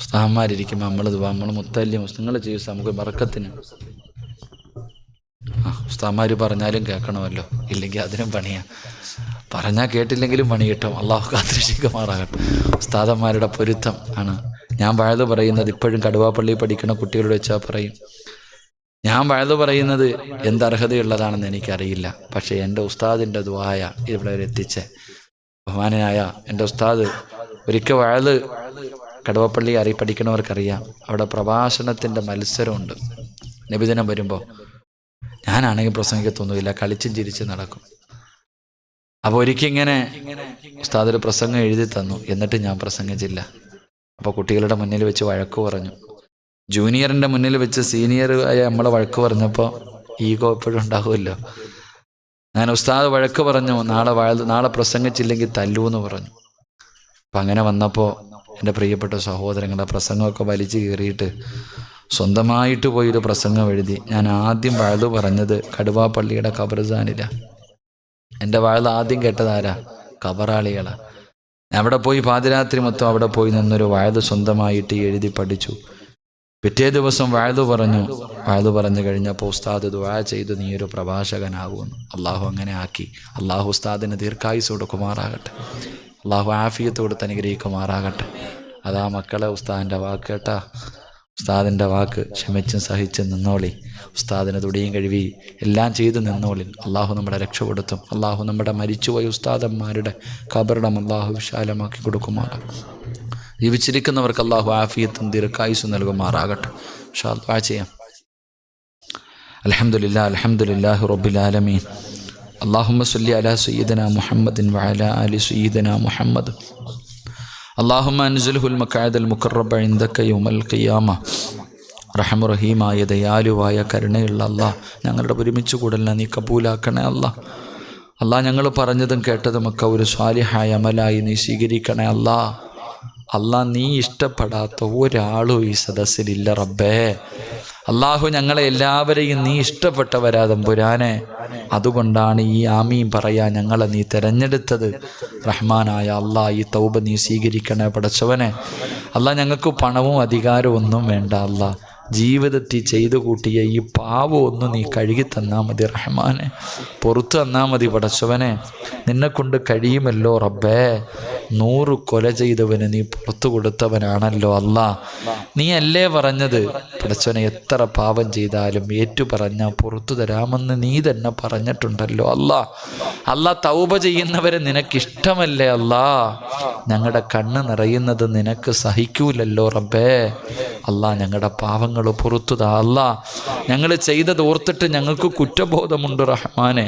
ഉസ്താദന്മാരിയ്ക്കുമ്പോൾ നമ്മൾ മുത്തല്യം നിങ്ങൾ ചെയ്യും നമുക്ക് ബർക്കത്തിന്. ഉസ്താദന്മാർ പറഞ്ഞാലും കേൾക്കണമല്ലോ, ഇല്ലെങ്കിൽ അതിനും പണിയാണ്. പറഞ്ഞാൽ കേട്ടില്ലെങ്കിലും പണി കിട്ടും. അള്ളാഹു കാത്തിരക്ഷിക്കുമാറാകട്ടെ. ഉസ്താദന്മാരുടെ പൊരുത്തം ആണ്. ഞാൻ വഴുത് പറയുന്നത് ഇപ്പോഴും കടുവാപ്പള്ളി പഠിക്കണ കുട്ടികളോട് വെച്ചാൽ പറയും, ഞാൻ വഴുത് പറയുന്നത് എന്തർഹതയുള്ളതാണെന്ന് എനിക്കറിയില്ല. പക്ഷേ എൻ്റെ ഉസ്താദിൻ്റെ ദുആയ ഇവിടെ വരെ എത്തിച്ച ബഹുമാനായ എൻ്റെ ഉസ്താദ് ഒരിക്കൽ വഴുത് കടുവാപ്പള്ളി പഠിക്കണവർക്കറിയാം. അവിടെ പ്രഭാഷണത്തിൻ്റെ മത്സരമുണ്ട്. നബിദിനം വരുമ്പോൾ ഞാനാണെങ്കിൽ പ്രസംഗിക്കത്തൊന്നുമില്ല, കളിച്ചും ചിരിച്ച് നടക്കും. അപ്പോൾ ഒരിക്കൽ ഇങ്ങനെ ഉസ്താദൊരു പ്രസംഗം എഴുതി തന്നു, എന്നിട്ട് ഞാൻ പ്രസംഗിച്ചില്ല. അപ്പോൾ കുട്ടികളുടെ മുന്നിൽ വെച്ച് വഴക്ക് പറഞ്ഞു. ജൂനിയറിൻ്റെ മുന്നിൽ വെച്ച് സീനിയർ ആയ നമ്മളെ വഴക്ക് പറഞ്ഞപ്പോൾ ഈഗോ എപ്പോഴും ഉണ്ടാകുമല്ലോ. ഞാൻ ഉസ്താദ് വഴക്ക് പറഞ്ഞു, നാളെ പ്രസംഗിച്ചില്ലെങ്കിൽ തല്ലൂന്ന് പറഞ്ഞു. അപ്പം അങ്ങനെ വന്നപ്പോൾ എൻ്റെ പ്രിയപ്പെട്ട സഹോദരങ്ങളുടെ പ്രസംഗമൊക്കെ വലിച്ചു കയറിയിട്ട് സ്വന്തമായിട്ട് പോയൊരു പ്രസംഗം എഴുതി. ഞാൻ ആദ്യം വഴുതു പറഞ്ഞത് കടുവാപ്പള്ളിയുടെ ഖബർസ്ഥാനിലാണ്. എൻ്റെ വഴുത് ആദ്യം കേട്ടതാരാ? ഖബറാളികളാണ്. ഞാൻ അവിടെ പോയി പാതിരാത്രി മൊത്തം അവിടെ പോയി നിന്നൊരു വഴുത് സ്വന്തമായിട്ട് എഴുതി പഠിച്ചു. പിറ്റേ ദിവസം വഅദ് പറഞ്ഞു കഴിഞ്ഞപ്പോൾ ഉസ്താദ് ദുആ ചെയ്തു, നീ ഒരു പ്രഭാഷകനാകുമെന്ന്. അള്ളാഹു അങ്ങനെ ആക്കി. അള്ളാഹു ഉസ്താദിന് ദീർഘായുസ് കൊടുക്കുമാറാകട്ടെ. അള്ളാഹു ആഫിയത്ത് കൊടുത്ത് അനുഗ്രഹിക്കുമാറാകട്ടെ. അതാ മക്കളെ, ഉസ്താദിൻ്റെ വാക്ക് കേട്ടാ, ഉസ്താദിൻ്റെ വാക്ക് ക്ഷമിച്ചും സഹിച്ചും നിന്നോളി. ഉസ്താദിന് തുടിയും കഴുകി എല്ലാം ചെയ്ത് നിന്നോളി. അള്ളാഹു നമ്മുടെ രക്ഷപ്പെടുത്തും. അള്ളാഹു നമ്മുടെ മരിച്ചുപോയ ഉസ്താദന്മാരുടെ ഖബറിടം അള്ളാഹു വിശാലമാക്കി കൊടുക്കുമാറാം. ജീവിച്ചിരിക്കുന്നവർക്ക് അള്ളാഹു ആഫിയത്തും ദീർഘായുസ്സും നൽകുമാറാകട്ടെ. ഇൻഷാ അല്ലാഹ് ദുആ ചെയ്യാം. അൽഹംദുലില്ലാഹി റബ്ബിൽ ആലമീൻ. അല്ലാഹുമ്മ സ്വല്ലി അലാ സയ്യിദിനാ മുഹമ്മദിൻ വഅലാ ആലി സയ്യിദിനാ മുഹമ്മദ്. അല്ലാഹുമ്മ അൻസിൽഹുൽ മഖഅദൽ മുഖറബ ഇൻദക യൗമൽ ഖിയാമ. റഹീമായ ദയാലുവായ കരുണയുള്ള അല്ലാഹ്, ഞങ്ങളുടെ ഒരുമിച്ച് കൂടലിനെ നീ കബൂലാക്കണേ അല്ലാഹ്. അല്ലാഹ് ഞങ്ങൾ പറഞ്ഞതും കേട്ടതുമൊക്കെ ഒരു സ്വാലിഹായ അമലായി നീ സ്വീകരിക്കണേ അല്ലാഹ്. അല്ലാഹ്, നീ ഇഷ്ടപ്പെടാത്ത ഒരാളും ഈ സദസ്സിലില്ല റബ്ബേ. അള്ളാഹു ഞങ്ങളെ എല്ലാവരെയും നീ ഇഷ്ടപ്പെട്ടവരാ തമ്പുരാനെ. അതുകൊണ്ടാണ് ഈ ആമീൻ പറയാൻ ഞങ്ങളെ നീ തിരഞ്ഞെടുത്തത്. റഹ്മാനായ അള്ളാഹ്, ഈ തൗബ നീ സ്വീകരിക്കണേ പടച്ചവനെ. അള്ളാഹ്, ഞങ്ങൾക്ക് പണവും അധികാരവും ഒന്നും വേണ്ട അള്ളാഹ്. ജീവിതത്തിൽ ചെയ്തു കൂട്ടിയ ഈ പാവമൊന്നും നീ കഴുകി തന്നാൽ മതി റഹ്മാനെ, പുറത്തു തന്നാൽ മതി പടച്ചവനെ. നിന്നെക്കൊണ്ട് കഴിയുമല്ലോ റബ്ബേ. 100 കൊല ചെയ്തവന് നീ പുറത്തു കൊടുത്തവനാണല്ലോ അല്ലാ. നീ അല്ലേ പറഞ്ഞത് പടച്ചവനെ, എത്ര പാപം ചെയ്താലും ഏറ്റു പറഞ്ഞാൽ പുറത്തു തരാമെന്ന് നീ തന്നെ പറഞ്ഞിട്ടുണ്ടല്ലോ അല്ലാ. അല്ലാ, തൗബ ചെയ്യുന്നവരെ നിനക്കിഷ്ടമല്ലേ അല്ലാ. ഞങ്ങളുടെ കണ്ണ് നിറയുന്നത് നിനക്ക് സഹിക്കൂലല്ലോ റബ്ബേ. അല്ലാ, ഞങ്ങളുടെ പാവങ്ങൾ പുറത്തു താ അല്ലാ. ഞങ്ങൾ ചെയ്തത് ഓർത്തിട്ട് ഞങ്ങൾക്ക് കുറ്റബോധമുണ്ട് റഹ്മാനെ.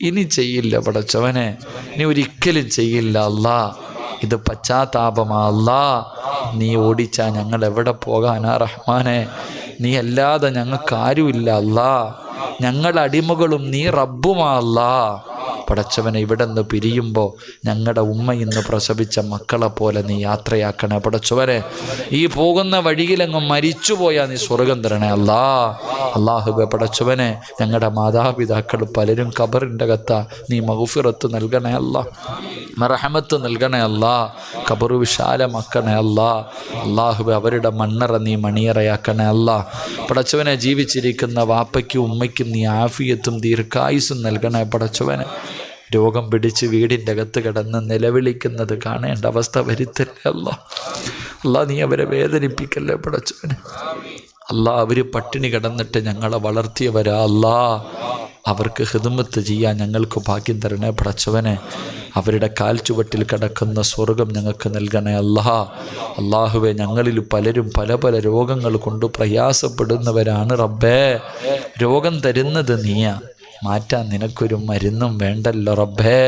ഇനി ചെയ്യില്ല പടച്ചവനെ, നീ ഒരിക്കലും ചെയ്യില്ല അല്ലാ. ഇത് പശ്ചാത്താപമാ അല്ലാ. നീ ഓടിച്ചാ ഞങ്ങൾ എവിടെ പോകാനാ റഹ്മാനെ. നീ അല്ലാതെ ഞങ്ങൾക്ക് ആരുമില്ല അല്ലാ. ഞങ്ങളുടെ അടിമകളും നീ റബ്ബുമാ അല്ലാ. പടച്ചവനെ, ഇവിടെ നിന്ന് പിരിയുമ്പോൾ ഞങ്ങളുടെ ഉമ്മ ഇന്ന് പ്രസവിച്ച മക്കളെ പോലെ നീ യാത്രയാക്കണേ പടച്ചവനെ. ഈ പോകുന്ന വഴിയിലെങ്ങും മരിച്ചുപോയാൽ നീ സ്വർഗം തരണേ അല്ലാ. അല്ലാഹുവേ പടച്ചവനെ, ഞങ്ങളുടെ മാതാപിതാക്കൾ പലരും ഖബറിൻ്റെ അകത്താ. നീ മഗ്ഫിറത്ത് നൽകണേ അല്ലാ, മർഹമത്ത് നൽകണേ അല്ലാ. ഖബറ് വിശാലമാക്കണേ അല്ലാ. അല്ലാഹുവേ, അവരുടെ മണ്ണറ നീ മണിയറയാക്കണേ അല്ലാ. പടച്ചവനെ, ജീവിച്ചിരിക്കുന്ന വാപ്പയ്ക്കും ഉമ്മയ്ക്കും നീ ആഫിയത്തും ദീർഘായുസ്സും നൽകണേ പടച്ചവനെ. രോഗം പിടിച്ച് വീടിൻ്റെ അകത്ത് കിടന്ന് നിലവിളിക്കുന്നത് കാണേണ്ട അവസ്ഥ വരുത്തല്ലേ അല്ലാ. അല്ലാ, നീ അവരെ വേദനിപ്പിക്കല്ലേ പടച്ചവനെ. അല്ലാ, അവർ പട്ടിണി കിടന്നിട്ട് ഞങ്ങളെ വളർത്തിയവരാ അല്ലാ. അവർക്ക് ഖിദ്മത്ത് ചെയ്യാൻ ഞങ്ങൾക്ക് ഭാഗ്യം തരണേ പടച്ചവനെ. അവരുടെ കാൽ ചുവട്ടിൽ കിടക്കുന്ന സ്വർഗം ഞങ്ങൾക്ക് നൽകണേ അല്ലാ. അല്ലാഹുവേ, ഞങ്ങളിൽ പലരും പല പല രോഗങ്ങൾ കൊണ്ട് പ്രയാസപ്പെടുന്നവരാണ് റബ്ബേ. രോഗം തരുന്നത് നീയാ, മാറ്റാൻ നിനക്കൊരു മരുന്നും വേണ്ടല്ലോ റബ്ബേ.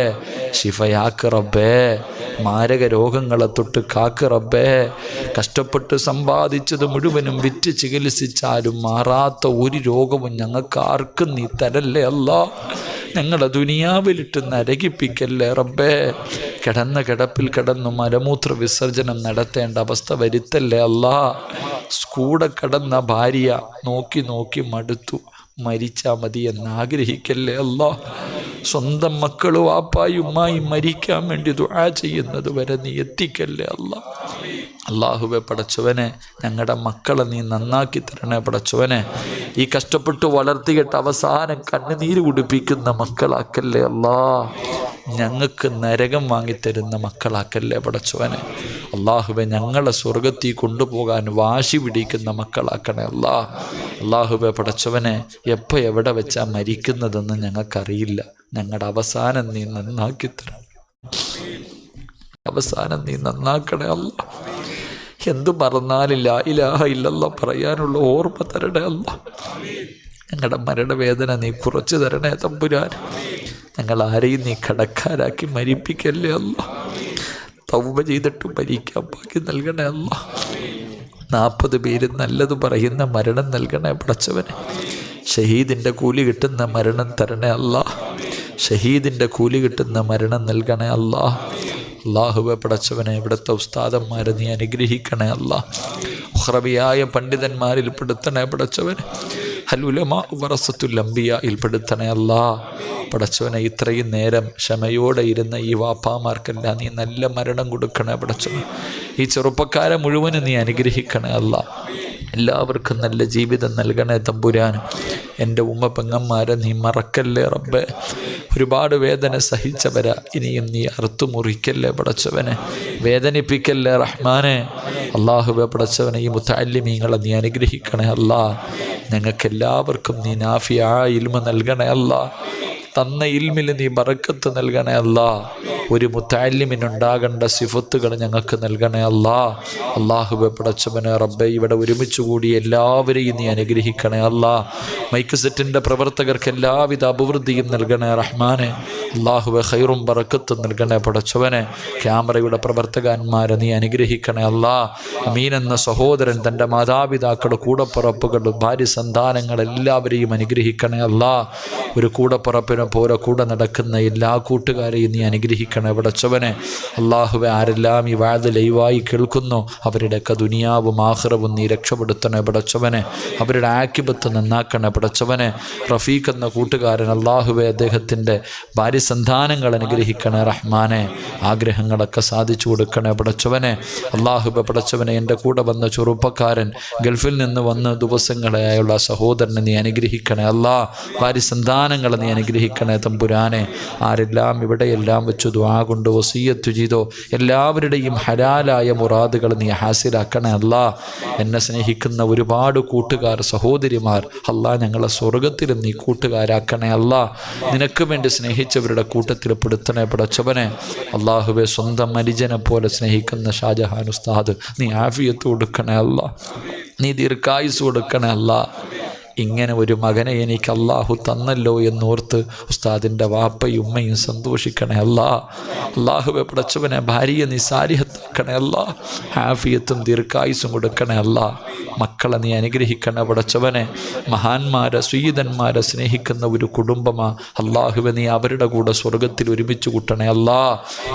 ശിഫയാക്ക് റബ്ബേ. മാരക രോഗങ്ങളെ തൊട്ട് കാക്ക് റബ്ബേ. കഷ്ടപ്പെട്ട് സമ്പാദിച്ചത് മുഴുവനും വിറ്റ് ചികിത്സിച്ചാലും മാറാത്ത ഒരു രോഗവും ഞങ്ങൾക്ക് ആർക്കും നീ തരല്ലേ അല്ലാ. ഞങ്ങളെ ദുനിയാവിലിട്ട് നരകിപ്പിക്കല്ലേ റബ്ബേ. കിടന്ന കിടപ്പിൽ കിടന്നു മലമൂത്ര വിസർജനം നടത്തേണ്ട അവസ്ഥ വരുത്തല്ലേ അല്ലാ. കൂടെ കിടന്ന ഭാര്യ നോക്കി നോക്കി മടുത്തു, മരിച്ചാൽ മതി എന്നാഗ്രഹിക്കല്ലേ അല്ലാ. സ്വന്തം മക്കളും വാപ്പായും ഉമ്മായും മരിക്കാൻ വേണ്ടി ദുആ ചെയ്യുന്നത് വരെ നീ എത്തിക്കല്ലേ അല്ലാ. അല്ലാഹുവേ പടച്ചവനെ, ഞങ്ങളുടെ മക്കളെ നീ നന്നാക്കി തരണേ പടച്ചവനെ. ഈ കഷ്ടപ്പെട്ട് വളർത്തിയിട്ട് അവസാനം കണ്ണുനീര് കുടിപ്പിക്കുന്ന മക്കളാക്കല്ലേ അല്ലാ. ഞങ്ങൾക്ക് നരകം വാങ്ങിത്തരുന്ന മക്കളാക്കല്ലേ പടച്ചവനെ. അല്ലാഹുവേ, ഞങ്ങളെ സ്വർഗത്തിൽ കൊണ്ടുപോകാൻ വാശി പിടിക്കുന്ന മക്കളാക്കണേ അല്ലാ. അല്ലാഹുവേ പടച്ചവനെ, എപ്പോൾ എവിടെ വെച്ചാൽ മരിക്കുന്നതെന്ന് ഞങ്ങൾക്കറിയില്ല. ഞങ്ങളുടെ അവസാനം നീ നന്നാക്കി തരണം. അവസാനം നീ നന്നാക്കണേ അല്ലാ. എന്തു മറന്നാലും ലാ ഇലാഹ ഇല്ലല്ലാഹ് പറയാനുള്ള ഓർമ്മ തരണേ അല്ലാ. ഞങ്ങളുടെ മരണവേദന നീ കുറച്ച് തരണേ തമ്പുരാൻ. ഞങ്ങൾ ആരെയും നീ കടക്കാരാക്കി മരിപ്പിക്കല്ലേ അല്ലാ. തൗബ ചെയ്തിട്ട് മരിക്കാൻ ഭാഗ്യം നൽകണേ അല്ലാ. 40 പേര് നല്ലത് പറയുന്ന മരണം നൽകണേ പടച്ചവനെ. ഷഹീദിൻ്റെ കൂലി കിട്ടുന്ന മരണം തരണേ അല്ലാ. ഷഹീദിൻ്റെ കൂലി കിട്ടുന്ന മരണം നൽകണേ അല്ലാ. അല്ലാഹുവേ പടച്ചവനെ, ഇവിടുത്തെ ഉസ്താദന്മാരെ നീ അനുഗ്രഹിക്കണേ അല്ലാ. ഉഖ്റബിയായ പണ്ഡിതന്മാരിൽ പെടുത്തണേ പടച്ചവനെ. അൽ ഉലമാ വറസത്തുൽ അംബിയായിൽ പെടുത്തണേ അല്ലാ. പടച്ചവനെ, ഇത്രയും നേരം ക്ഷമയോടെ ഇരുന്ന ഈ വാപ്പാമാർക്കെല്ലാം നീ നല്ല മരണം കൊടുക്കണേ പടച്ചവനെ. ഈ ചെറുപ്പക്കാരെ മുഴുവനും നീ അനുഗ്രഹിക്കണേ അല്ലാ. എല്ലാവർക്കും നല്ല ജീവിതം നൽകണേ തമ്പുരാൻ. എൻ്റെ ഉമ്മ പെങ്ങന്മാരെ നീ മറക്കല്ലേ റബ്ബേ. ഒരുപാട് വേദന സഹിച്ചവരാ, ഇനിയും നീ അറുത്തു മുറിക്കല്ലേ പടച്ചവനെ, വേദനിപ്പിക്കല്ലേ റഹ്മാനെ. അള്ളാഹുവെ പടച്ചവനെ, ഈ മുത്തഅല്ലിമീങ്ങളെ നീ അനുഗ്രഹിക്കണേ അല്ലാ. ഞങ്ങൾക്കെല്ലാവർക്കും നീ നാഫിയാ ഇൽമ നൽകണേ അല്ലാ. തന്ന ഇൽമിൽ നീ ബറക്കത്ത് നൽകണേ അല്ലാ. ഒരു മുത്തഅല്ലിമിനുണ്ടാകേണ്ട സിഫത്തുകൾ ഞങ്ങൾക്ക് നൽകണേ അല്ലാ. അള്ളാഹുവെ പടച്ചവനെ റബ്ബെ, ഇവിടെ ഒരുമിച്ച് കൂടി എല്ലാവരെയും നീ അനുഗ്രഹിക്കണേ അല്ലാ. മൈക്ക് സെറ്റിൻ്റെ പ്രവർത്തകർക്ക് എല്ലാവിധ അഭിവൃദ്ധിയും നൽകണേ റഹ്മാനെ. അള്ളാഹുവെ ഖൈറും ബറക്കത്തും നൽകണേ പടച്ചവനെ. ക്യാമറയുടെ പ്രവർത്തകന്മാരെ നീ അനുഗ്രഹിക്കണേ അല്ലാ. അമീൻ എന്ന സഹോദരൻ തൻ്റെ മാതാപിതാക്കൾ, കൂടപ്പുറപ്പുകൾ, ഭാര്യ സന്താനങ്ങൾ എല്ലാവരെയും അനുഗ്രഹിക്കണേ അല്ലാ. ഒരു കൂടപ്പുറപ്പിനെ പോലെ കൂടെ നടക്കുന്ന എല്ലാ കൂട്ടുകാരെയും നീ അനുഗ്രഹിക്കണേ പടച്ചവനെ. അള്ളാഹുവെ, ആരെല്ലാം ഈ വാഴ ലൈവായി കേൾക്കുന്നു അവരുടെയൊക്കെ ദുനിയാവും ആഖിറവും നീ രക്ഷപ്പെടുത്തണേ പടച്ചവനെ. അവരുടെ ആക്കിബത്ത് നന്നാക്കണേ പടച്ചവനെ. റഫീഖ് എന്ന കൂട്ടുകാരൻ, അള്ളാഹുവെ അദ്ദേഹത്തിൻ്റെ ഭാര്യ സന്താനങ്ങൾ അനുഗ്രഹിക്കണേ റഹ്മാനെ. ആഗ്രഹങ്ങളൊക്കെ സാധിച്ചു കൊടുക്കണേ പടച്ചവനെ. അള്ളാഹുവെ പടച്ചവനെ, എൻ്റെ കൂടെ വന്ന ചെറുപ്പക്കാരൻ, ഗൾഫിൽ നിന്ന് വന്ന ദിവസങ്ങളായുള്ള സഹോദരനെ നീ അനുഗ്രഹിക്കണേ അല്ലാ. ഭാര്യ സന്താനങ്ങളെ നീ അനുഗ്രഹിക്കണേ തമ്പുരാനെ. ആരെല്ലാം ഇവിടെയെല്ലാം വെച്ച് ദുആ കൊണ്ട് വസിയ്യത്ത് ചെയ്തോ എല്ലാവരുടെയും ഹലാലായ മുറാദുകൾ നീ ഹാസിലാക്കണേ അല്ലാ. എന്നെ സ്നേഹിക്കുന്ന ഒരുപാട് കൂട്ടുകാർ, സഹോദരിമാർ, അല്ലാ ഞങ്ങളെ സ്വർഗത്തിലും നീ കൂട്ടുകാരാക്കണേ അല്ലാ. നിനക്ക് വേണ്ടി സ്നേഹിച്ചവരുടെ കൂട്ടത്തിൽ പെടുത്തണേ പടച്ചവനെ. അള്ളാഹുവെ, സ്വന്തം അനുജനെ പോലെ സ്നേഹിക്കുന്ന ഷാജഹാൻ ഉസ്താദ് നീ ആഫിയത്ത് കൊടുക്കണേ അല്ലാ. നീ ദീർഘായുസ് കൊടുക്കണേ അല്ലാ. ഇങ്ങനെ ഒരു മകനെ എനിക്ക് അള്ളാഹു തന്നല്ലോ എന്നോർത്ത് ഉസ്താദിൻ്റെ വാപ്പയും ഉമ്മയും സന്തോഷിക്കണേ അല്ലാ. അള്ളാഹുവെ പടച്ചവനെ, ഭാര്യയെ നീ സാരിഹത്താക്കണേ അല്ലാ. ഹാഫിയത്തും ദീർഘായുസും കൊടുക്കണേ അല്ലാ. മക്കളെ നീ അനുഗ്രഹിക്കണേ പടച്ചവനെ. മഹാന്മാരെ, സ്വീതന്മാരെ സ്നേഹിക്കുന്ന ഒരു കുടുംബമാ അള്ളാഹുവെ, നീ അവരുടെ കൂടെ സ്വർഗത്തിൽ ഒരുമിച്ച് കൂട്ടണേ അല്ലാ.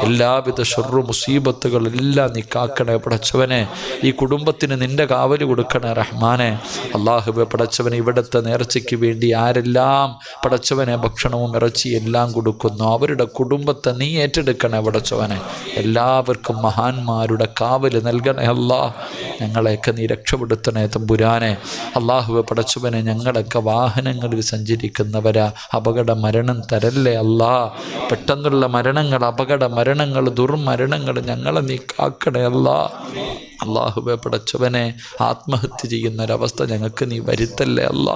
എല്ലാവിധ ഷർറു മുസീബത്തുകളെല്ലാം നീ കാക്കണേ പടച്ചവനെ. ഈ കുടുംബത്തിന് നിൻ്റെ കാവല് കൊടുക്കണേ റഹ്മാനെ. അള്ളാഹുവെ പടച്ചവനെ, ഇവിടുത്തെ നേർച്ചയ്ക്ക് വേണ്ടി ആരെല്ലാം പടച്ചവനെ ഭക്ഷണവും ഇറച്ചിയും എല്ലാം കൊടുക്കുന്നു അവരുടെ കുടുംബത്തെ നീ ഏറ്റെടുക്കണേ പടച്ചവനെ. എല്ലാവർക്കും മഹാന്മാരുടെ കാവല് നൽകണേ അല്ലാ. ഞങ്ങളെയൊക്കെ നീ രക്ഷപ്പെടുത്തണേ തമ്പുരാനെ. അള്ളാഹുവെ പടച്ചവനെ, ഞങ്ങളൊക്കെ വാഹനങ്ങളിൽ സഞ്ചരിക്കുന്നവരാ, അപകട മരണം തരല്ലേ അല്ലാ. പെട്ടെന്നുള്ള മരണങ്ങൾ, അപകട മരണങ്ങൾ, ദുർമരണങ്ങൾ ഞങ്ങളെ നീ കാക്കണേ അല്ലാ. അള്ളാഹുവെ പടച്ചവനെ, ആത്മഹത്യ ചെയ്യുന്നൊരവസ്ഥ ഞങ്ങൾക്ക് നീ വരുത്തല്ലേ അല്ലാ.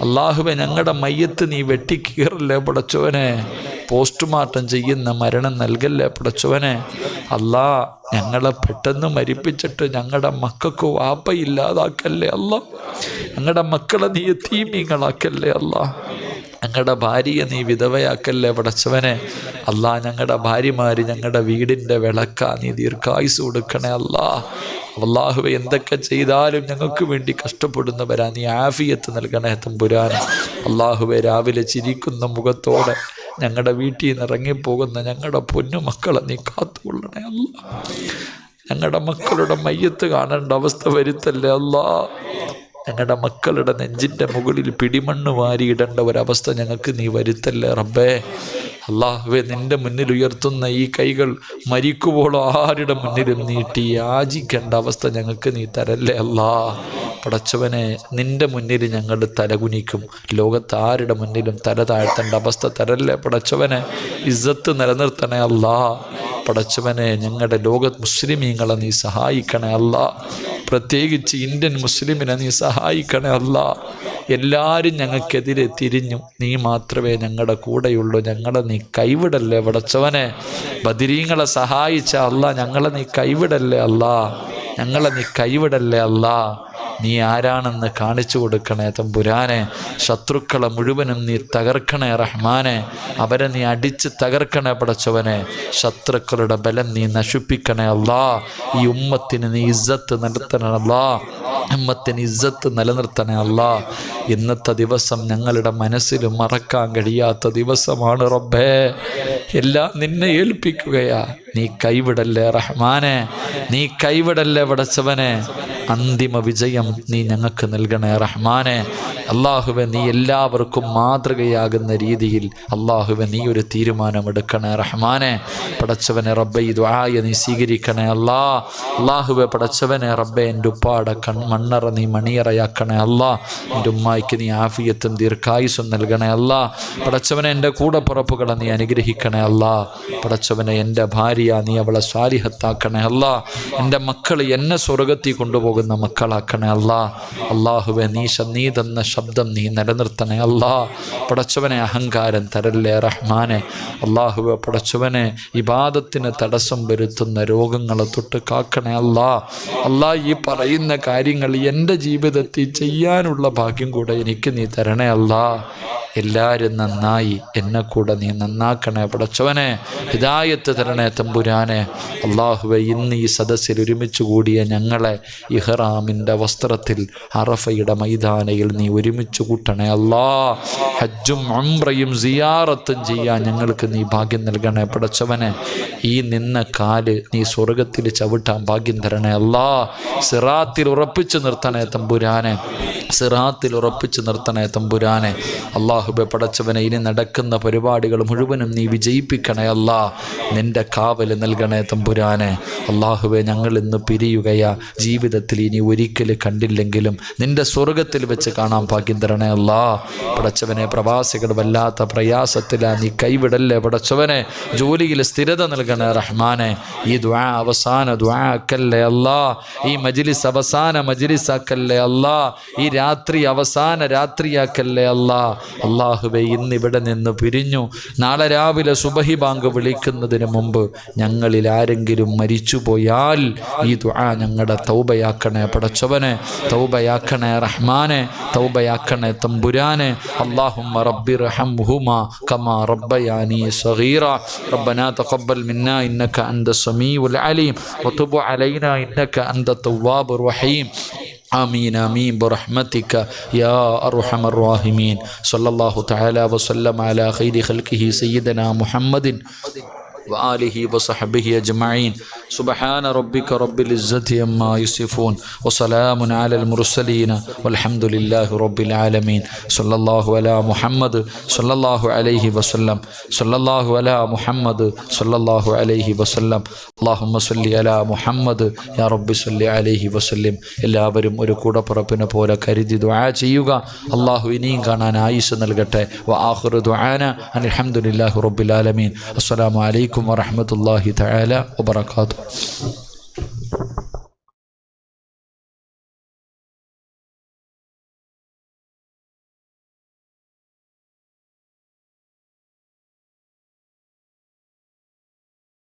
അള്ളാഹുവെ, ഞങ്ങളുടെ മയ്യത്ത് നീ വെട്ടിക്കീറല്ലേ പടച്ചവനെ. പോസ്റ്റ്മോർട്ടം ചെയ്യുന്ന മരണം നൽകല്ലേ പടച്ചവനെ. അല്ലാ, ഞങ്ങളെ പെട്ടെന്ന് മരിപ്പിച്ചിട്ട് ഞങ്ങളുടെ മക്കൾക്ക് വാപ്പയില്ലാതാക്കല്ലേ അല്ലാ. ഞങ്ങളുടെ മക്കളെ നീ യതീമീങ്ങളാക്കല്ലേ അല്ലാ. ഞങ്ങളുടെ ഭാര്യയെ നീ വിധവയാക്കല്ലേ പടച്ചവനെ. അല്ലാ, ഞങ്ങളുടെ ഭാര്യമാർ ഞങ്ങളുടെ വീടിൻ്റെ വിളക്കാ, നീ ദീർഘായുസ് കൊടുക്കണേ അല്ലാ. അല്ലാഹുവെ, എന്തൊക്കെ ചെയ്താലും ഞങ്ങൾക്ക് വേണ്ടി കഷ്ടപ്പെടുന്നവരാ, നീ ആഫിയത്ത് നൽകണേ തമ്പുരാനെ. അല്ലാഹുവെ, രാവിലെ ചിരിക്കുന്ന മുഖത്തോടെ ഞങ്ങളുടെ വീട്ടിൽ നിന്ന് ഇറങ്ങിപ്പോകുന്ന ഞങ്ങളുടെ പൊന്നു മക്കളെ നീ കാത്തുകൊള്ളണേ അല്ലാ. ഞങ്ങളുടെ മക്കളുടെ മയ്യത്ത് കാണേണ്ട അവസ്ഥ വരുത്തല്ലേ അല്ലാ. ഞങ്ങളുടെ മക്കളുടെ നെഞ്ചിൻ്റെ മുകളിൽ പിടിമണ്ണ് വാരിയിടേണ്ട ഒരവസ്ഥ ഞങ്ങൾക്ക് നീ വരുത്തല്ലേ റബ്ബേ. അള്ളാഹുവെ, നിൻ്റെ മുന്നിൽ ഉയർത്തുന്ന ഈ കൈകൾ മരിക്കുമ്പോഴോ ആരുടെ മുന്നിലും നീട്ടി യാചിക്കേണ്ട അവസ്ഥ ഞങ്ങൾക്ക് നീ തരല്ലേ അല്ലാ. പടച്ചവനെ, നിൻ്റെ മുന്നിൽ ഞങ്ങൾ തലകുനിക്കും, ലോകത്ത് ആരുടെ മുന്നിലും തല താഴ്ത്തേണ്ട അവസ്ഥ തരല്ലേ പടച്ചവനെ. ഇസ്സത്ത് നിലനിർത്തണേ അല്ലാ. പടച്ചവനെ, ഞങ്ങളുടെ ലോകത്ത് മുസ്ലിമീങ്ങളെ നീ സഹായിക്കണേ അല്ലാ. പ്രത്യേകിച്ച് ഇന്ത്യൻ മുസ്ലിമിനെ നീ സഹായിക്കണേ അല്ലാ. എല്ലാവരും ഞങ്ങൾക്കെതിരെ തിരിഞ്ഞു, നീ മാത്രമേ ഞങ്ങളുടെ കൂടെയുള്ളൂ. ഞങ്ങളെ നീ കൈവിടല്ലേ പടച്ചവനെ. ബദരീങ്ങളെ സഹായിച്ച അല്ലാ, ഞങ്ങളെ നീ കൈവിടല്ലേ അല്ലാ. ഞങ്ങളെ നീ കൈവിടല്ലേ അല്ലാ. നീ ആരാണെന്ന് കാണിച്ചു കൊടുക്കണേ തമ്പുരാനെ. ശത്രുക്കളെ മുഴുവനും നീ തകർക്കണേ റഹ്മാനെ. അവരെ നീ അടിച്ച് തകർക്കണേ പടച്ചവനെ. ശത്രുക്കളുടെ ബലം നീ നശിപ്പിക്കണേ അല്ലാ. ഈ ഉമ്മത്തിന് നീ ഇസ്സത്ത് നിലനിർത്തണേ അല്ലാ. ഉമ്മത്തിന് ഇസ്സത്ത് നിലനിർത്തണേ അല്ലാ. ഇന്നത്തെ ദിവസം ഞങ്ങളുടെ മനസ്സിൽ മറക്കാൻ കഴിയാത്ത ദിവസമാണ് റബ്ബേ. എല്ലാം നിന്നെ ഏൽപ്പിക്കുകയാ. നീ കൈവിടല്ലേ റഹ്മാനെ. നീ കൈവിടല്ലേ പടച്ചവനെ. അന്തിമ വിജയം നീ ഞങ്ങൾക്ക് നൽകണേ റഹ്മാനെ. അള്ളാഹുവെ നീ എല്ലാവർക്കും മാതൃകയാകുന്ന രീതിയിൽ അള്ളാഹുവെ നീ ഒരു തീരുമാനമെടുക്കണേ റഹ്മാനെ. പടച്ചവനെ റബ്ബെ ഈ ദുആയ നീ സ്വീകരിക്കണേ അള്ളാഹുവെ. പടച്ചവനെ റബ്ബെ എൻ്റെ ഉപ്പാടെ മണ്ണറ നീ മണിയറയാക്കണേ എൻ്റെ ഉമ്മായിക്ക് നീ ആഫിയത്തും ദീർഘായുസ്സും നൽകണേ പടച്ചവനെ എൻ്റെ കൂടപ്പുറപ്പുകളെ നീ അനുഗ്രഹിക്കണേ പടച്ചവനെ എൻ്റെ ഭാര്യ നീ അവളെ സ്വാലിഹത്താക്കണേ എൻ്റെ മക്കൾ എന്നെ സ്വർഗത്തിൽ കൊണ്ടുപോകുന്ന മക്കളാക്കണേ അള്ളാഹുവെ നീ തന്ന ശബ്ദം നീ നിലനിർത്തണേ പടച്ചവനെ അഹങ്കാരം തരല്ലേ റഹ്മാനെ. അള്ളാഹുവെ പടച്ചവനെ ഇബാദത്തിന് തടസ്സം വരുത്തുന്ന രോഗങ്ങളെ തൊട്ട് കാക്കണേ ഈ പറയുന്ന കാര്യങ്ങൾ എൻ്റെ ജീവിതത്തിൽ ചെയ്യാനുള്ള ഭാഗ്യം കൂടെ എനിക്ക് നീ തരണേ എല്ലാവരും നന്നായി എന്നെ കൂടെ നീ നന്നാക്കണേ പടച്ചവനെ. ഹിദായത്ത് തരണേ തമ്പുരാനെ. അള്ളാഹുവെ ഇന്ന് ഈ സദസ്സിൽ ഒരുമിച്ച് കൂടിയ ഞങ്ങളെ ഇഹ്റാമിൻ്റെ വസ്ത്രത്തിൽ അറഫയുടെ മൈതാനയിൽ നീ ഒരുമിച്ച് കൂട്ടണേ ഹജ്ജും ഉംറയും സിയാറത്തും ചെയ്യാൻ ഞങ്ങൾക്ക് നീ ഭാഗ്യം നൽകണേ പടച്ചവനെ. ഈ നിന്ന കാല് നീ സ്വർഗത്തിൽ ചവിട്ടാൻ ഭാഗ്യം തരണേ സിറാത്തിൽ ഉറപ്പിച്ചു നിർത്തണേ തമ്പുരാനെ. സിറാത്തിൽ ഉറപ്പിച്ചു നിർത്തണേ തമ്പുരാനെ. അള്ളാഹുബെ പടച്ചവനെ ഇനി നടക്കുന്ന പരിപാടികൾ മുഴുവനും നീ വിജയിപ്പിക്കണേ നിന്റെ കാവൽ നൽകണേ തമ്പുരാനെ. അള്ളാഹുബെ ഞങ്ങൾ ഇന്ന് പിരിയുകയാ, ജീവിതത്തിൽ ഇനി ഒരിക്കൽ കണ്ടില്ലെങ്കിലും നിന്റെ സ്വർഗത്തിൽ വെച്ച് കാണാൻ ഭാഗ്യം തരണേ പടച്ചവനെ. പ്രവാസികൾ വല്ലാത്ത പ്രയാസത്തിലാ, നീ കൈവിടല്ലേ പടച്ചവനെ. ജോലിയിൽ സ്ഥിരത നൽകണേ റഹ്മാനെ. ഈ ദുആ അവസാന ദുആ ആക്കല്ലേ ഈ മജ്ലിസ് അവസാന മജ്ലിസ് ആക്കല്ലേ ഈ രാത്രി അവസാന രാത്രിയാക്കല്ലേ അള്ളാഹുവെ. ഇന്നിവിടെ നിന്ന് പിരിഞ്ഞു, നാളെ രാവിലെ സുബഹി ബാങ്ക് വിളിക്കുന്നതിന് മുമ്പ് ഞങ്ങളിൽ ആരെങ്കിലും മരിച്ചുപോയാൽ ഈ ദുആ ഞങ്ങളുടെ തൗബയാക്കണേ പടച്ചവനെ. തൗബയാക്കണേ റഹ്മാനെ, തൗബയാക്കണേ തമ്പുരാനെ. അല്ലാഹുമ്മ റബ്ബിർഹംഹുമാ കമാ റബ്ബയാനി സഗീറ. റബ്ബനാ തഖബ്ബൽ മിന്നാ ഇന്നക അൻത സമീഉൽ അലീം വതുബ് അലൈനാ ഇന്നക അൻത തവ്വാബുർ റഹീം. آمين آمين برحمتك يا أرحم الراحمين. صلى الله تعالى وسلم على خير خلقه سيدنا محمد وآله وصحبه أجمعين. سبحان ربك رب العزة عما يصفون وسلام على المرسلين والحمد لله رب العالمين. صلى الله على محمد صلى الله عليه وسلم. صلى الله على محمد صلى الله عليه وسلم. اللهم صل على محمد يا رب صل عليه وسلم. എല്ലാവരും ഒരു കൂടപ്പുറപ്പിനെ പോലെ കരുതി ദുആ ചെയ്യുക. അല്ലാഹു ഇനിയും കാണാൻ ആയുസ്സ് നൽകട്ടെ. വആഖിറു ദുആനാ അൽഹംദുലില്ലാഹി റബ്ബിൽ ആലമീൻ. അസ്സലാമു അലൈക്കും വറഹ്മത്തുള്ളാഹി തആല വബറകാതുഹു.